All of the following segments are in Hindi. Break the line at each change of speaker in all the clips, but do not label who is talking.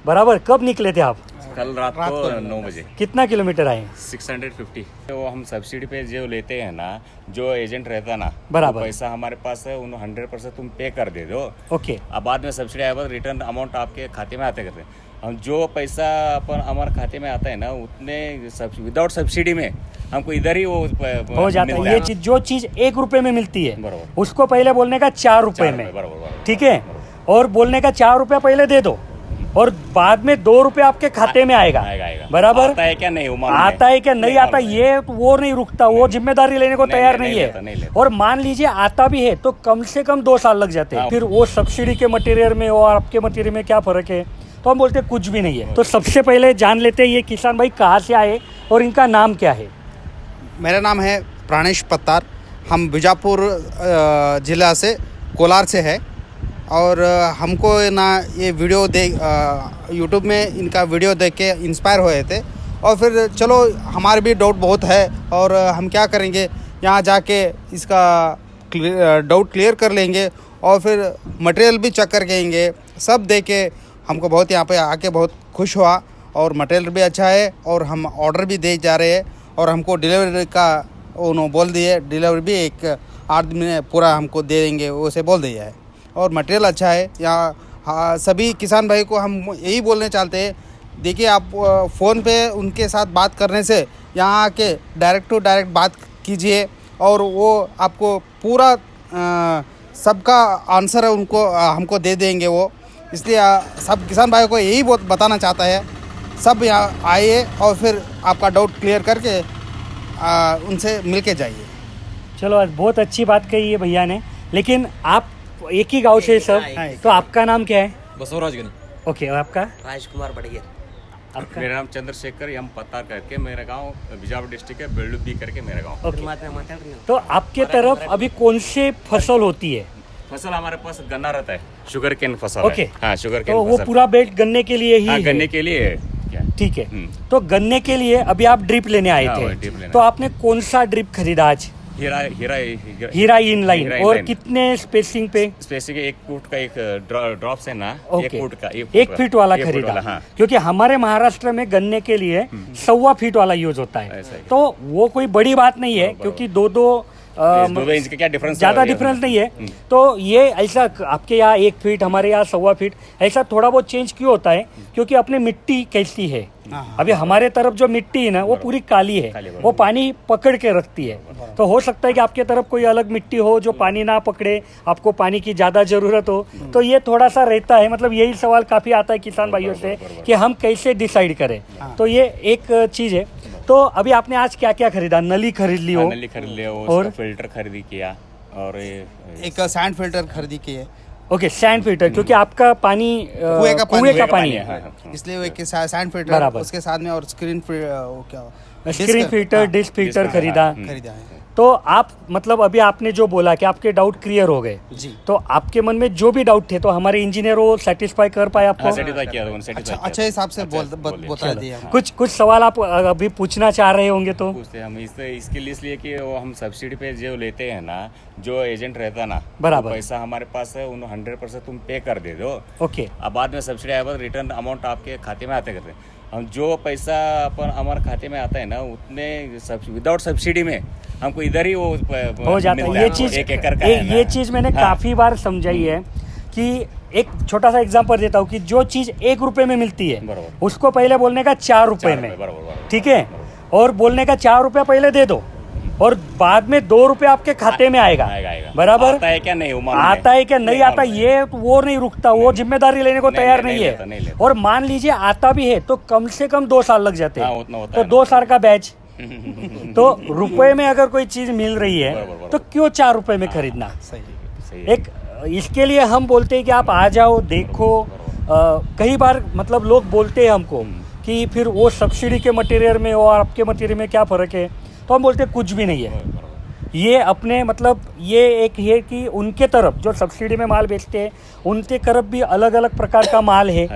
बराबर। कब निकले थे आप?
कल रात को 9 बजे।
कितना किलोमीटर आए?
650। वो हम सब्सिडी पे जो लेते हैं ना, जो एजेंट रहता ना,
बराबर।
वो पैसा हमारे पास है, उन्हें 100% तुम पे कर दे दो।
ओके।
अब बाद में सब्सिडी आए बाद रिटर्न अमाउंट आपके खाते में आते करते हैं। हम जो पैसा अपन हमारे खाते में आता है ना, उतने विदाउट सब्सिडी में हमको इधर ही वो
हो जाता है। ये चीज, जो चीज 1 रुपए में मिलती है,
बराबर,
उसको पहले बोलने का 4 रुपए में,
बराबर,
ठीक है। और बोलने का 4 रुपया पहले दे दो और बाद में 2 रुपए आपके खाते में आएगा। बराबर।
आता है क्या नहीं,
आता है क्या नहीं आता, ये वो नहीं रुकता, वो जिम्मेदारी लेने को तैयार नहीं है। और मान लीजिए आता भी है तो कम से कम 2 साल लग जाते हैं। फिर वो सब्सिडी के मटेरियल में और आपके मटेरियल में क्या फर्क है, तो हम बोलते हैं कुछ भी नहीं है। तो सबसे पहले जान लेते हैं ये किसान भाई कहाँ से आए और इनका नाम क्या है।
मेरा नाम है प्राणेश पत्तार। हम बीजापुर ज़िला से, कोलार से है। और हमको ना ये वीडियो यूट्यूब में इनका वीडियो देख के इंस्पायर हुए थे। और फिर चलो हमारे भी डाउट बहुत है और हम क्या करेंगे, यहाँ जाके इसका डाउट क्लियर कर लेंगे और फिर मटेरियल भी चेक करके आएंगे। सब देख के हमको बहुत यहाँ पे आके बहुत खुश हुआ और मटेरियल भी अच्छा है और हम ऑर्डर भी दे जा रहे हैं। और हमको डिलीवरी का उन्होंने बोल दिए, डिलीवरी भी 8 दिन में पूरा हमको दे देंगे, उसे बोल दिया है। और मटेरियल अच्छा है यहाँ। हाँ, सभी किसान भाई को हम यही बोलने चाहते हैं, देखिए आप फ़ोन पे उनके साथ बात करने से यहाँ आके डायरेक्ट टू डायरेक्ट बात कीजिए और वो आपको पूरा सबका आंसर है उनको हमको दे देंगे वो। इसलिए सब किसान भाई को यही बताना चाहता है, सब यहाँ आइए और फिर आपका डाउट क्लियर करके उनसे मिल के जाइए।
चलो आज बहुत अच्छी बात कही है भैया ने। लेकिन आप एक ही गांव से सब, तो आपका नाम क्या है?
बसवराज गनी।
ओके, और आपका?
राजकुमार बड़गेर।
आपका?
मेरा नाम चंद्रशेखर एम पत्तार करके, मेरा गांव बीजापुर डिस्ट्रिक्ट है, बेल्लुबी करके मेरा गांव।
ओके। तो आपके तरफ अभी कौन से फसल होती है?
फसल हमारे पास गन्ना रहता है, शुगर केन फसल
ओके।
है। हाँ, शुगर केन
तो वो
फसल।
पूरा बेल्ट गन्ने के लिए ही
हाँ,
है?
गन्ने के लिए है। क्या?
ठीक है। तो गन्ने के लिए अभी आप ड्रिप लेने आए
हाँ,
थे,
ड्रिप लेने।
तो आपने कौन सा ड्रिप खरीदा आज? हीरा इन लाइन। और कितने स्पेसिंग पे?
स्पेसिंग 1 फुट का एक ड्रॉप्स है ना, 1 फुट का,
1 फीट वाला खरीदा।
हाँ।
क्योंकि हमारे महाराष्ट्र में गन्ने के लिए 1.25 फीट वाला यूज होता है, तो वो कोई बड़ी बात नहीं है, क्योंकि 2
इंच का क्या डिफरेंस,
ज्यादा डिफरेंस नहीं है। तो ये ऐसा आपके यहाँ 1 फीट, हमारे यहाँ 1.25 फीट, ऐसा थोड़ा बहुत चेंज क्यों होता है? क्योंकि अपनी मिट्टी कैसी है, अभी हमारे तरफ जो मिट्टी है ना वो पूरी काली है, वो पानी पकड़ के रखती है। तो हो सकता है कि आपके तरफ कोई अलग मिट्टी हो जो पानी ना पकड़े, आपको पानी की ज्यादा जरूरत हो, तो ये थोड़ा सा रहता है। मतलब यही सवाल काफी आता है किसान भाइयों से कि हम कैसे डिसाइड करें। तो ये एक चीज है। तो अभी आपने आज क्या क्या खरीदा? नली खरीद ली हो?
नली खरीद लिया,
और
फिल्टर खरीदी किया, और
एक सैंड फिल्टर खरीदी किए।
ओके, सैंड फिल्टर, क्योंकि आपका पानी कुएं का पानी है,
इसलिए वो एक सैंड फिल्टर, उसके साथ में और स्क्रीन
फिल्टर, डिस्क फिल्टर खरीदा
है।
तो आप मतलब अभी आपने जो बोला कि आपके डाउट क्लियर हो गए
जी,
तो आपके मन में जो भी डाउट थे तो हमारे इंजीनियर वो सेटिस्फाई कर पाए आपको?
अच्छा हिसाब से बता दिया।
कुछ सवाल आप अभी पूछना चाह रहे होंगे तो
पूछते हम इसके लिए, इसलिए कि वो हम सब्सिडी पे जो लेते हैं ना, जो एजेंट रहता ना,
बराबर,
पैसा हमारे पास है, उन्हें 100% तुम पे कर दे दो।
ओके।
अब बाद में सब्सिडी आए बाद रिटर्न अमाउंट आपके खाते में आते करते हैं। हम जो पैसा अपन हमारे खाते में आता है ना, उतने विदाउट सब्सिडी में हमको इधर ही वो
हो जाता है। ये चीज,
1 एकड़ का
ये चीज मैंने काफी बार समझाई है कि एक छोटा सा एग्जांपल देता हूँ कि जो चीज 1 रुपए में मिलती है, उसको पहले बोलने का 4 रुपए में, ठीक है। और बोलने का 4 रुपया पहले दे दो और बाद में 2 रुपए आपके खाते में आएगा। बराबर।
आता है क्या नहीं,
आता है क्या नहीं आता, ये वो नहीं रुकता, वो जिम्मेदारी लेने को तैयार नहीं है। और मान लीजिए आता भी है तो कम से कम 2 साल लग जाते हैं, तो 2 साल का बैच। तो रुपए में अगर कोई चीज मिल रही है तो क्यों 4 रुपए में खरीदना? एक इसके लिए हम बोलते हैं कि आप आ जाओ, देखो। कई बार मतलब लोग बोलते हैं हमको कि फिर वो सब्सिडी के मटेरियल में और आपके मटेरियल में क्या फ़र्क है, तो हम बोलते हैं कुछ भी नहीं है। ये अपने मतलब ये एक है कि उनके तरफ जो सब्सिडी में माल बेचते हैं उनके तरफ भी अलग अलग प्रकार का माल है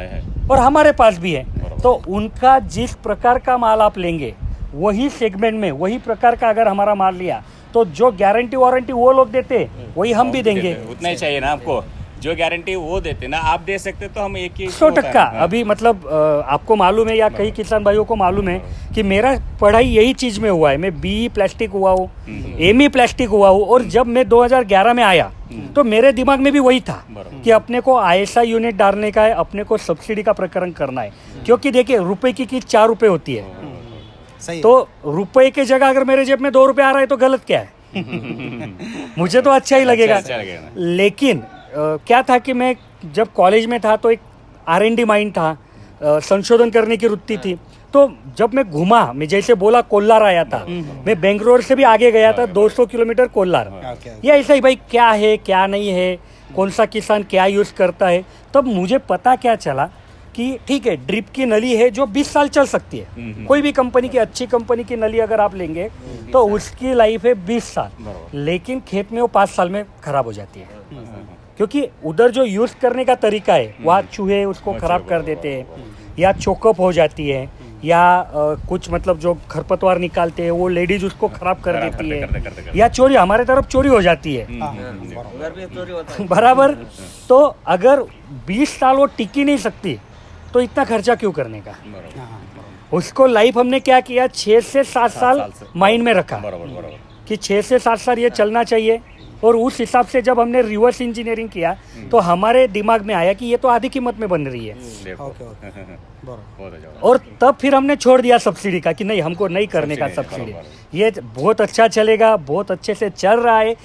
और हमारे पास भी है। तो उनका जिस प्रकार का माल आप लेंगे, वही सेगमेंट में वही प्रकार का अगर हमारा माल लिया तो जो गारंटी वारंटी वो लोग देते वही हम भी देंगे।
उतना ही चाहिए ना आपको। जो गारंटी वो देते ना, आप दे सकते तो हम एक ही
100%। अभी मतलब आपको मालूम है या कई किसान भाइयों को मालूम है कि मेरा पढ़ाई यही चीज़ में हुआ है। मैं BE प्लास्टिक हुआ हूँ, ME प्लास्टिक हुआ हूँ, और जब मैं 2011 में आया तो मेरे दिमाग में भी वही था कि अपने को ISI यूनिट डालने का है, अपने को सब्सिडी का प्रकरण करना है। क्योंकि देखिए रुपए की 4 रुपए होती है,
सही
तो रुपए की जगह अगर मेरे जेब में 2 रुपए आ रहा है तो गलत क्या है? मुझे तो अच्छा ही लगेगा।
अच्छा लगेगा ना।
लेकिन क्या था कि मैं जब कॉलेज में था तो एक R&D माइंड था, संशोधन करने की वृत्ति थी। तो जब मैं घूमा, मैं जैसे बोला कोल्लार आया था, मैं बेंगलोर से भी आगे गया था 200 किलोमीटर कोल्लार। ये ऐसा ही भाई क्या है क्या नहीं है, कौन सा किसान क्या यूज़ करता है, तब मुझे पता क्या चला कि ठीक है ड्रिप की नली है जो 20 साल चल सकती है। कोई भी कंपनी की, अच्छी कंपनी की नली अगर आप लेंगे तो उसकी लाइफ है 20 साल, लेकिन खेत में वो 5 साल में खराब हो जाती है। क्योंकि उधर जो यूज़ करने का तरीका है, वहाँ चूहे उसको खराब कर देते हैं, या चोकअप हो जाती है, या कुछ मतलब जो खरपतवार निकालते हैं वो लेडीज उसको खराब कर देती है, या चोरी, हमारे तरफ चोरी हो जाती है।
उधर भी चोरी होता है।
बराबर। तो अगर 20 साल वो टिकी नहीं सकती तो इतना खर्चा क्यों करने का? उसको लाइफ हमने क्या किया, 6 से 7 साल माइंड में रखा कि 6 से 7 साल ये चलना चाहिए। और उस हिसाब से जब हमने रिवर्स इंजीनियरिंग किया तो हमारे दिमाग में आया कि ये तो आधी कीमत में बन रही है। और तब फिर हमने छोड़ दिया सब्सिडी का कि नहीं, हमको नहीं करने का सब्सिडी। ये बहुत अच्छा चलेगा, बहुत अच्छे से चल रहा है।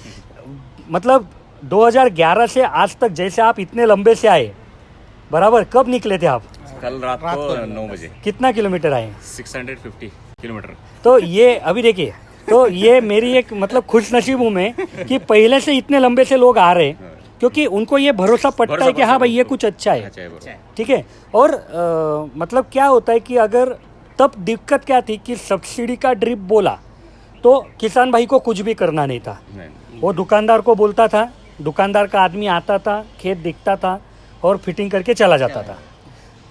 मतलब 2011 से आज तक जैसे आप इतने लंबे से आए, बराबर कब निकले थे आप?
कल रात को 9 बजे।
कितना किलोमीटर आए?
650 किलोमीटर।
तो ये अभी देखिए, तो ये मेरी एक मतलब खुश नसीब हूँ मैं कि पहले से इतने लंबे से लोग आ रहे हैं, क्योंकि उनको ये भरोसा पड़ता है कि हाँ भाई ये कुछ अच्छा है, ठीक है। और मतलब क्या होता है कि अगर तब दिक्कत क्या थी कि सब्सिडी का ड्रिप बोला तो किसान भाई को कुछ भी करना नहीं था। वो दुकानदार को बोलता था, दुकानदार का आदमी आता था, खेत दिखता था और फिटिंग करके चला जाता था।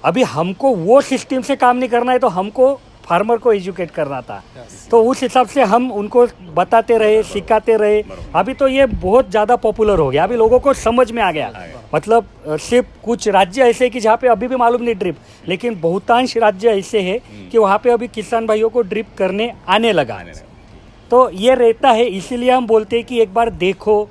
अभी हमको वो सिस्टम से काम नहीं करना है, तो हमको फार्मर को एजुकेट करना था। तो उस हिसाब से हम उनको बताते रहे, सिखाते रहे। अभी तो ये बहुत ज़्यादा पॉपुलर हो गया, अभी लोगों को समझ में आ गया। मतलब सिर्फ कुछ राज्य ऐसे कि जहाँ पे अभी भी मालूम नहीं ड्रिप, लेकिन बहुतांश राज्य ऐसे हैं कि वहाँ पे अभी किसान भाइयों को ड्रिप करने आने लगा। तो ये रहता है, इसीलिए हम बोलते हैं कि एक बार देखो,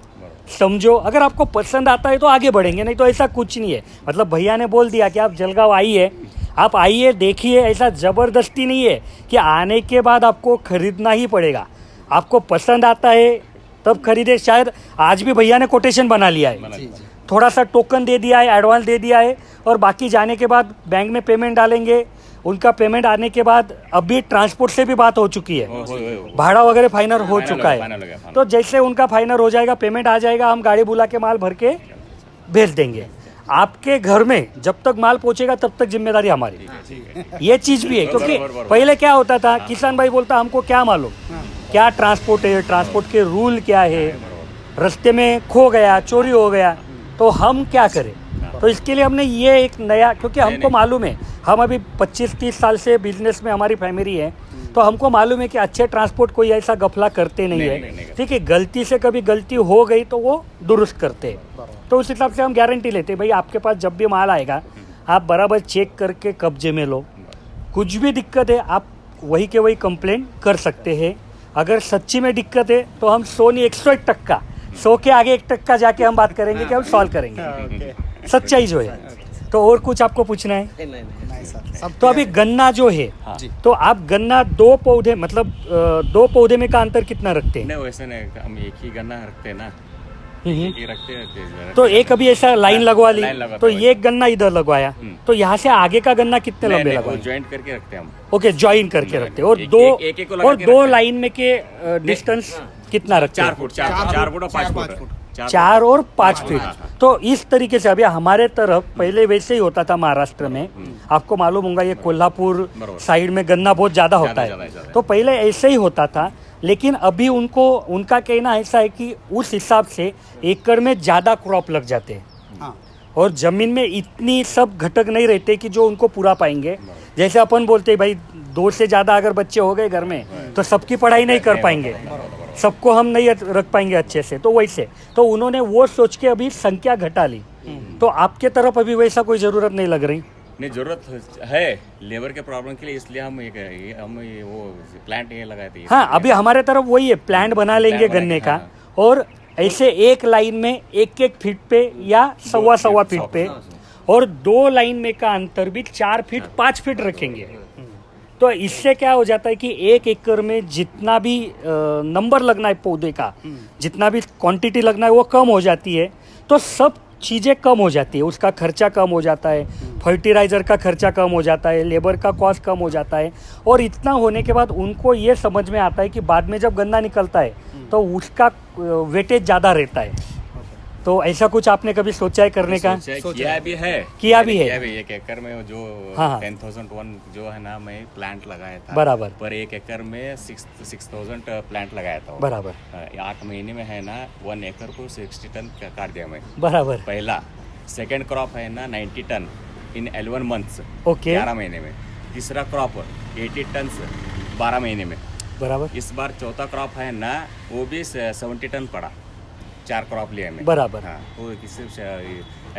समझो, अगर आपको पसंद आता है तो आगे बढ़ेंगे, नहीं तो ऐसा कुछ नहीं है। मतलब भैया ने बोल दिया कि आप जलगांव आइए, आप आइए, देखिए, ऐसा ज़बरदस्ती नहीं है कि आने के बाद आपको खरीदना ही पड़ेगा। आपको पसंद आता है तब खरीदे। शायद आज भी भैया ने कोटेशन बना लिया है, थोड़ा सा टोकन दे दिया है, एडवांस दे दिया है, और बाकी जाने के बाद बैंक में पेमेंट डालेंगे। उनका पेमेंट आने के बाद अभी ट्रांसपोर्ट से भी बात हो चुकी है, भाड़ा वगैरह फाइनल हो चुका है। तो जैसे उनका फाइनल हो जाएगा, पेमेंट आ जाएगा, हम गाड़ी बुला के माल भर के भेज देंगे आपके घर में। जब तक माल पहुंचेगा तब तक जिम्मेदारी हमारी। ये चीज भी है, क्योंकि पहले क्या होता था, किसान भाई बोलता हमको क्या मालूम क्या ट्रांसपोर्ट है, ट्रांसपोर्ट के रूल क्या है, रास्ते में खो गया, चोरी हो गया, तो हम क्या करें। तो इसके लिए हमने ये एक नया, क्योंकि हमको मालूम है, हम अभी 25-30 साल से बिजनेस में हमारी फैमिली है, तो हमको मालूम है कि अच्छे ट्रांसपोर्ट कोई ऐसा गफला करते नहीं है। ठीक है, गलती से कभी गलती हो गई तो वो दुरुस्त करते हैं। तो उस हिसाब से हम गारंटी लेते हैं, भाई आपके पास जब भी माल आएगा आप बराबर चेक करके कब्जे में लो। कुछ भी दिक्कत है आप वही के वही कंप्लेंट कर सकते हैं। अगर सच्ची में दिक्कत है तो हम 100 नहीं 101%, 100 के आगे 1% जाके हम बात करेंगे कि हम सॉल्व करेंगे, सच्चाई जो है। तो और कुछ आपको पूछना है?
नहीं सर,
तो अभी गन्ना जो है, तो आप गन्ना 2 पौधे, मतलब 2 पौधे में का अंतर कितना रखते हैं?
नहीं वैसे नहीं, हम एक ही गन्ना रखते हैं ना, एक ही रखते हैं।
तो एक अभी ऐसा लाइन लगवा ली,
लाइन लगवाते
तो
हैं।
ये गन्ना इधर लगवाया, तो यहाँ से आगे का गन्ना कितने लंबे लगवाए?
ज्वाइंट करके रखते हैं हम।
ओके, ज्वाइन करके रखते हैं। और
एक-
दो
एक- एक को लगा
और
के
2
रखते
लाइन में के डिस्टेंस कितना रखते
4
हैं?
फुट 4 फुट और 5 फुट
4 और 5 फीट। तो इस तरीके से अभी हमारे तरफ पहले वैसे ही होता था महाराष्ट्र में, आपको मालूम होगा ये कोल्हापुर साइड में गन्ना बहुत ज़्यादा होता है, तो पहले ऐसे ही होता था। लेकिन अभी उनका कहना ऐसा है कि उस हिसाब से एकड़ में ज़्यादा क्रॉप लग जाते हैं,
हाँ,
और ज़मीन में इतनी सब घटक नहीं रहते कि जो उनको पूरा पाएंगे। जैसे अपन बोलते हैं भाई 2 से ज़्यादा अगर बच्चे हो गए घर में तो सबकी पढ़ाई नहीं कर पाएंगे, सबको हम नहीं रख पाएंगे अच्छे से। तो वैसे तो उन्होंने वो सोच के अभी संख्या घटा ली तो आपके तरफ अभी वैसा कोई ज़रूरत नहीं लग रही?
नहीं, जरूरत है लेबर के प्रॉब्लम के लिए, इसलिए हम वो प्लांट ये लगाए थे।
हाँ, अभी हमारे तरफ वही है, प्लांट बना लेंगे गन्ने का, और ऐसे एक लाइन में 1-1 फीट पे या 1.25 फीट पे, और 2 लाइन में का अंतर भी 4 फीट 5 फीट रखेंगे। तो इससे क्या हो जाता है कि 1 एकड़ में जितना भी नंबर लगना है पौधे का, जितना भी क्वांटिटी लगना है वो कम हो जाती है। तो सब चीज़ें कम हो जाती है, उसका खर्चा कम हो जाता है, फर्टिलाइज़र का खर्चा कम हो जाता है, लेबर का कॉस्ट कम हो जाता है। और इतना होने के बाद उनको ये समझ में आता है कि बाद में जब गन्ना निकलता है तो उसका वेटेज ज़्यादा रहता है। तो ऐसा कुछ आपने कभी सोचा है करने का?
किया भी है। एक एकड़ में जो 10,001 जो है ना, मैं प्लांट लगाया था
बराबर,
पर 1 एकड़ में 6,000 प्लांट लगाया था
बराबर।
8 महीने में है ना 1 एकड़ को 60 टन काट दिया मैं,
बराबर।
पहला। सेकेंड क्रॉप है ना 90 टन इन 11 मंथ्स,
ओके,
11 महीने में। तीसरा क्रॉप 80 टन 12 महीने में,
बराबर।
इस बार चौथा क्रॉप है ना, वो भी 70 टन पड़ा, 4 क्रॉप लिया मैं,
बराबर।
हाँ, वो किसी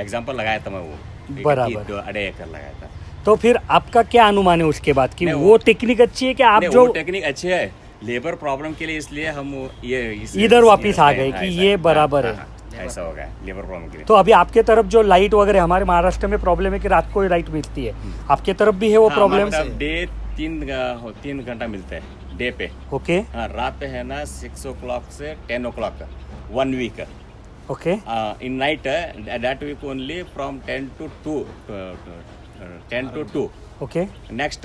एग्जाम्पल लगाया था मैं, वो
बराबर,
2.5 एकड़ लगाया था।
तो फिर आपका क्या अनुमान है उसके बाद कि
नहीं,
वो टेक्निक अच्छी है कि आप जो
टेक्निक अच्छी है लेबर प्रॉब्लम के लिए, इसलिए हम ये
इधर वापिस आ गए कि ये बराबर है,
ऐसा हो गया लेबर प्रॉब्लम के लिए।
तो अभी आपके तरफ जो लाइट वगैरह, हमारे महाराष्ट्र में प्रॉब्लम है कि रात को ही लाइट मिलती है, आपके तरफ भी है वो प्रॉब्लम?
डे 3 घंटा मिलता है डे पे,
ओके।
रात पे है ना 6 o'clock से 10 o'clock 1 week.
Okay.
In night, that week only from 10 to 2. 10 to 2.
Okay.
Next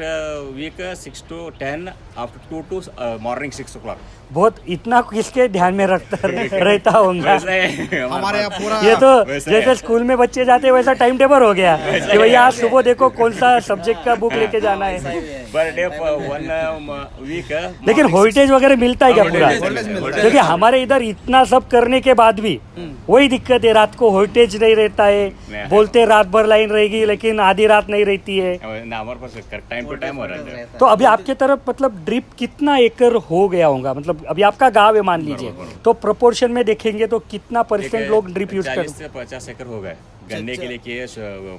week 6 to 10, after 2 to morning 6 o'clock.
बहुत इतना किसके ध्यान में रहता होगा?
हमारे यहाँ पूरा
ये तो जैसे स्कूल में बच्चे जाते हैं वैसा टाइम टेबल हो गया कि भैया आज सुबह देखो कौन सा सब्जेक्ट का बुक लेके जाना है।
Per day 1 week.
लेकिन वोल्टेज वगैरह मिलता है क्या पूरा? क्योंकि हमारे इधर इतना सब करने के बाद भी वही दिक्कत है, रात को वोल्टेज नहीं रहता है। बोलते रात भर लाइन रहेगी लेकिन आधी रात नहीं रहती है।
हमारे पास टाइम टू टाइम हो रहा है।
तो अभी आपके तरफ मतलब ड्रिप कितना एकड़ हो गया होगा? मतलब अभी आपका गांव है मान लीजिए, तो प्रोपोर्शन में देखेंगे तो कितना % लोग ड्रिप यूज करते हैं?
40 से 50 एकड़ हो गए, गन्ने के लिए किए,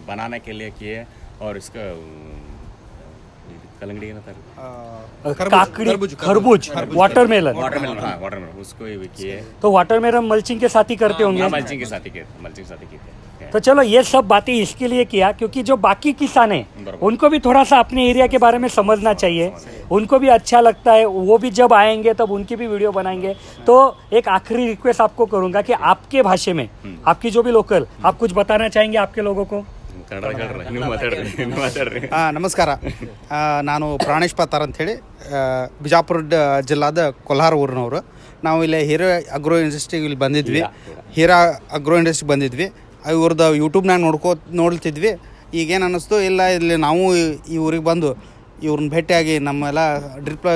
बनाने के लिए किए, और इसका कलंगड़ी ना था,
काकड़ी, खरबूज, वाटरमेलन,
वाटरमेलन उसको भी किए।
तो वाटरमेलन मल्चिंग के साथ ही करते होंगे?
मल्चिंग के साथ ही किए।
तो चलो ये सब बातें इसके लिए किया क्योंकि जो बाकी किसान हैं उनको भी थोड़ा सा अपने एरिया के बारे में समझना चाहिए, उनको भी अच्छा लगता है, वो भी जब आएंगे तब उनकी भी वीडियो बनाएंगे। तो एक आखिरी रिक्वेस्ट आपको करूंगा कि आपके भाषा में, आपकी जो भी लोकल, आप कुछ बताना चाहेंगे आपके लोगों को?
ನಮಸ್ಕಾರ, ನಾನು ಪ್ರಾಣೇಶ್ ಪತ್ತಾರ್ ಅಂಥೇಳಿ ಬಿಜಾಪುರ ಜಿಲ್ಲಾದ ಕೊಲ್ಹಾರ ಊರಿನವರು. ನಾವು ಇಲ್ಲಿ ಹೀರಾ ಅಗ್ರೋ ಇಂಡಸ್ಟ್ರಿಗೆ ಇಲ್ಲಿ ಬಂದಿದ್ವಿ, ಹೀರಾ ಅಗ್ರೋ ಇಂಡಸ್ಟ್ರಿಗೆ ಬಂದಿದ್ವಿ. ಇವ್ರದ್ದು ಯೂಟ್ಯೂಬ್ನಾಗ ನೋಡ್ತಿದ್ವಿ. ಈಗೇನು ಅನ್ನಿಸ್ತು, ಇಲ್ಲ ಇಲ್ಲಿ ನಾವು ಈ ಊರಿಗೆ ಬಂದು ಇವ್ರನ್ನ ಭೇಟಿಯಾಗಿ ನಮ್ಮೆಲ್ಲ ಡ್ರಿಪ್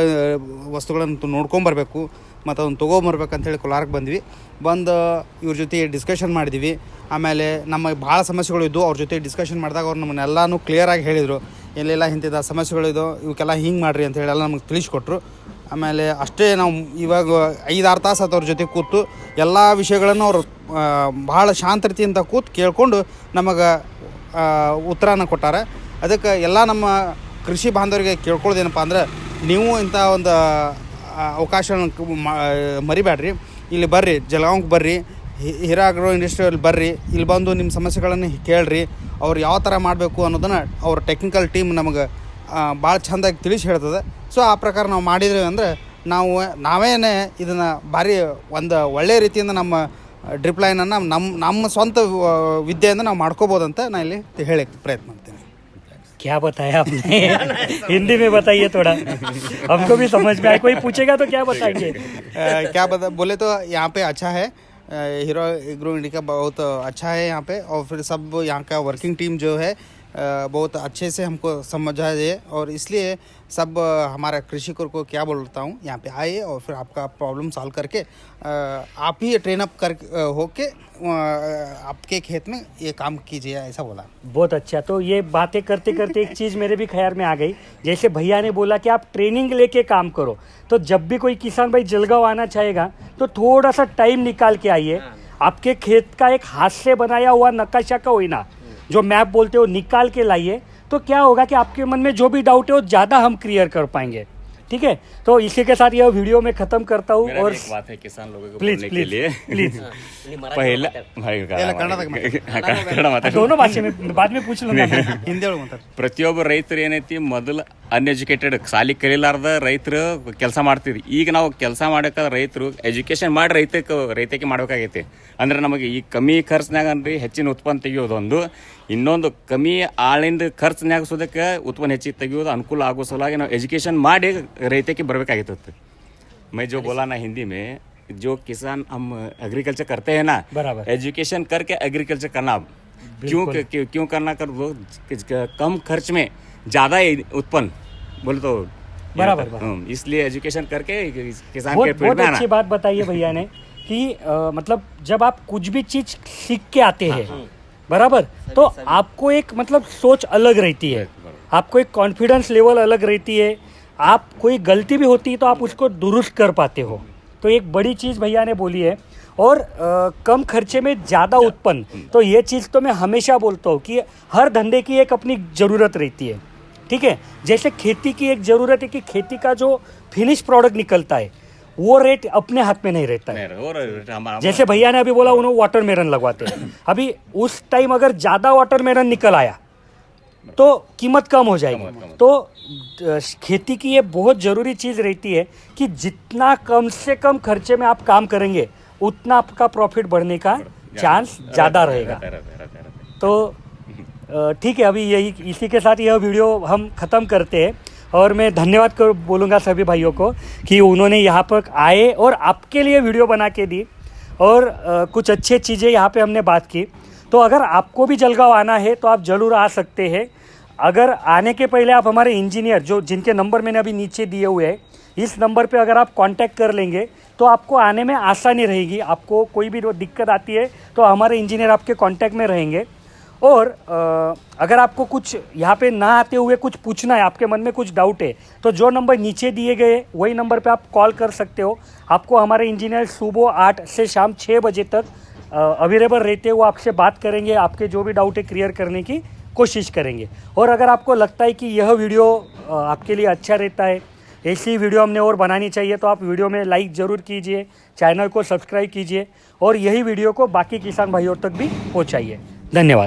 ವಸ್ತುಗಳನ್ನು ನೋಡ್ಕೊಂಬರ್ಬೇಕು ಮತ್ತು ಅದನ್ನು ತೊಗೊಂಬರ್ಬೇಕಂತೇಳಿ ಕೋಲಾರಕ್ಕೆ ಬಂದ್ವಿ. ಬಂದು ಇವ್ರ ಜೊತೆ ಡಿಸ್ಕಷನ್ ಮಾಡಿದ್ವಿ. ಆಮೇಲೆ ನಮಗೆ ಭಾಳ ಸಮಸ್ಯೆಗಳಿದ್ದು, ಅವ್ರ ಜೊತೆ ಡಿಸ್ಕಷನ್ ಮಾಡಿದಾಗ ಅವ್ರು ನಮ್ಮನ್ನೆಲ್ಲನೂ ಕ್ಲಿಯರಾಗಿ ಹೇಳಿದರು, ಎಲ್ಲೆಲ್ಲ ಇಂಥದ್ದು ಸಮಸ್ಯೆಗಳಿದ್ದು ಇವಕ್ಕೆಲ್ಲ ಹಿಂಗೆ ಮಾಡಿರಿ ಅಂತ ಹೇಳಿ ಎಲ್ಲ ನಮಗೆ ತಿಳಿಸ್ಕೊಟ್ರು. ಆಮೇಲೆ ಅಷ್ಟೇ ನಾವು ಇವಾಗ 5-6 ತಾಸು ಅವ್ರ ಜೊತೆ ಕೂತು ಎಲ್ಲ ವಿಷಯಗಳನ್ನು ಅವರು ಭಾಳ ಶಾಂತ ರೀತಿಯಿಂದ ಕೂತು ಕೇಳಿಕೊಂಡು ನಮಗೆ ಉತ್ತರನ ಕೊಟ್ಟಾರೆ. ಅದಕ್ಕೆ ಎಲ್ಲ ನಮ್ಮ ಕೃಷಿ ಬಾಂಧವರಿಗೆ ಕೇಳ್ಕೊಳ್ಳೋದೇನಪ್ಪ ಅಂದ್ರೆ, ನೀವು ಇಂಥ ಒಂದು ಅವಕಾಶ ಮರಿಬೇಡ್ರಿ. ಇಲ್ಲಿ ಬರ್ರಿ, ಜಲಗಾಂವ್ಗೆ ಬರ್ರಿ, ಹೀರಾ ಅಗ್ರೋ ಇಂಡಸ್ಟ್ರಿಯಲ್ಲಿ ಬರ್ರಿ. ಇಲ್ಲಿ ಬಂದು ನಿಮ್ಮ ಸಮಸ್ಯೆಗಳನ್ನು ಕೇಳ್ರಿ. ಅವ್ರು ಯಾವ ಥರ ಮಾಡಬೇಕು ಅನ್ನೋದನ್ನು ಅವ್ರ ಟೆಕ್ನಿಕಲ್ ಟೀಮ್ ನಮಗೆ ಭಾಳ ಚೆಂದಾಗಿ ತಿಳಿಸಿ ಹೇಳ್ತದೆ. ಸೊ ಆ ಪ್ರಕಾರ ನಾವು ಮಾಡಿದ್ವಿ ಅಂದರೆ ನಾವೇನೇ ಇದನ್ನು ಭಾರಿ ಒಂದು ಒಳ್ಳೆಯ ರೀತಿಯಿಂದ ನಮ್ಮ ಡ್ರಿಪ್ ಲೈನನ್ನು ನಮ್ಮ ಸ್ವಂತ ವಿದ್ಯೆಯಿಂದ ನಾವು ಮಾಡ್ಕೋಬೋದಂತ ನಾನು ಇಲ್ಲಿ ಹೇಳಕ್ಕೆ ಪ್ರಯತ್ನ ಮಾಡ್ತೀನಿ.
क्या बताया आपने? हिंदी में बताइए थोड़ा, हमको भी समझ में आए. कोई पूछेगा तो क्या बताएंगे?
क्या बोले तो यहाँ पे अच्छा है, हीरो एग्रो इंडिया का बहुत अच्छा है यहाँ पे. और फिर सब यहाँ का वर्किंग टीम जो है बहुत अच्छे से हमको समझा है, और इसलिए सब हमारा कृषकों को क्या बोलता हूँ, यहाँ पे आइए और फिर आपका प्रॉब्लम सॉल्व करके आप ही ट्रेन अप कर होके आपके खेत में ये काम कीजिए, ऐसा बोला.
बहुत अच्छा. तो ये बातें करते करते एक चीज़ मेरे भी ख्याल में आ गई. जैसे भैया ने बोला कि आप ट्रेनिंग लेके काम करो, तो जब भी कोई किसान भाई जलगांव आना चाहेगा तो थोड़ा सा टाइम निकाल के आइए. आपके खेत का एक हाथ से बनाया हुआ नक्काशा का होई ना, जो मैप बोलते हो, निकाल के लाइए, तो क्या होगा कि आपके मन में जो भी डाउट है वो ज़्यादा हम क्लियर कर पाएंगे। ठीक है, तो इसी के साथ यह वीडियो मैं ख़त्म करता हूँ। और
एक बात है किसान लोगों को
प्लीज
बोलने के
प्लीज
लिए
प्लीज
पहला भाई ಕನ್ನಡ
दोनों भाषे में बाद में पूछ लूंगा मैं।
ಹಿಂದಿ ಒಳಗೆ ಮಾತಾಡಿ.
ಪ್ರತಿಯೊಬ್ಬ ರೈತರು ಏನೈತಿ ಮೊದಲು ಅನ್ಎಜುಕೇಟೆಡ್ ಸಾಲಿ ಕಲಿಲಾರ್ದ ರೈತರು ಕೆಲಸ ಮಾಡ್ತಿದ್ವಿ. ಈಗ ನಾವು ಕೆಲಸ ಮಾಡಕ್ಕೆ ರೈತರು ಎಜುಕೇಶನ್ ಮಾಡಿ ರೈತಕ್ಕೆ ಮಾಡ್ಬೇಕಾಗೈತಿ. ಅಂದ್ರೆ ನಮಗೆ ಈ ಕಮ್ಮಿ ಖರ್ಚಿನಾಗ ಅನ್ರಿ ಹೆಚ್ಚಿನ ಉತ್ಪನ್ನ ತೆಗಿಯೋದೊಂದು, ಇನ್ನೊಂದು ಕಮ್ಮಿ ಆಳಿಂದ ಖರ್ಚಿನಾಗ ಸೋದಕ್ಕೆ ಉತ್ಪನ್ನ ಹೆಚ್ಚಿಗೆ ತೆಗಿಯೋದು ಅನುಕೂಲ ಆಗೋ ಸಲುವಾಗಿ ನಾವು ಎಜುಕೇಶನ್ ಮಾಡಿ ರೈತಕ್ಕೆ ಬರಬೇಕಾಗಿತ್ತು. मैं जो बोला ना हिंदी में, जो किसान हम एग्रीकल्चर करते हैं ना,
बराबर
एजुकेशन करके एग्रीकल्चर करना, क्यों करना कर दो, कम खर्च में ज़्यादा उत्पन्न बोले तो
बराबर
इसलिए एजुकेशन करके किसान के पेट
बहुत
में आना।
अच्छी बात बताई है भैया ने कि मतलब जब आप कुछ भी चीज सीख के आते हैं, बराबर, तो आपको एक मतलब सोच अलग रहती है, आपको एक कॉन्फिडेंस लेवल अलग रहती है, आप कोई गलती भी होती है तो आप उसको दुरुस्त कर पाते हो। तो एक बड़ी चीज़ भैया ने बोली है। और कम खर्चे में ज़्यादा उत्पन्न, तो ये चीज़ तो मैं हमेशा बोलता हूँ कि हर धंधे की एक अपनी ज़रूरत रहती है। ठीक है, जैसे खेती की एक ज़रूरत है कि खेती का जो फिनिश प्रोडक्ट निकलता है वो रेट अपने हाथ में नहीं रहता है।
और
जैसे भैया ने अभी बोला उन्होंने वाटरमेलन लगवाते हैं, अभी उस टाइम अगर ज़्यादा वाटरमेलन निकल आया तो कीमत कम हो जाएगी। तो खेती की ये बहुत ज़रूरी चीज़ रहती है कि जितना कम से कम खर्चे में आप काम करेंगे उतना आपका प्रॉफिट बढ़ने का चांस ज़्यादा रहेगा। तो ठीक है, अभी यही इसी के साथ यह वीडियो हम ख़त्म करते हैं। और मैं धन्यवाद बोलूँगा सभी भाइयों को कि उन्होंने यहाँ पर आए और आपके लिए वीडियो बना के दी, और कुछ अच्छी चीज़ें यहाँ पे हमने बात की। तो अगर आपको भी जलगांव आना है तो आप ज़रूर आ सकते हैं। अगर आने के पहले आप हमारे इंजीनियर जिनके नंबर मैंने अभी नीचे दिए हुए हैं, इस नंबर पे अगर आप कांटेक्ट कर लेंगे तो आपको आने में आसानी रहेगी। आपको कोई भी दिक्कत आती है तो हमारे इंजीनियर आपके कांटेक्ट में रहेंगे। और अगर आपको कुछ यहाँ पे ना आते हुए कुछ पूछना है, आपके मन में कुछ डाउट है, तो जो नंबर नीचे दिए गए वही नंबर पे आप कॉल कर सकते हो। आपको हमारे इंजीनियर सुबह 8 से शाम 6 बजे तक अवेलेबल रहते हैं। वो आपसे बात करेंगे, आपके जो भी डाउट है क्लियर करने की कोशिश करेंगे। और अगर आपको लगता है कि यह वीडियो आपके लिए अच्छा रहता है, ऐसी वीडियो हमने और बनानी चाहिए, तो आप वीडियो में लाइक ज़रूर कीजिए, चैनल को सब्सक्राइब कीजिए और यही वीडियो को बाकी किसान भाइयों तक भी पहुँचाइए। धन्यवाद।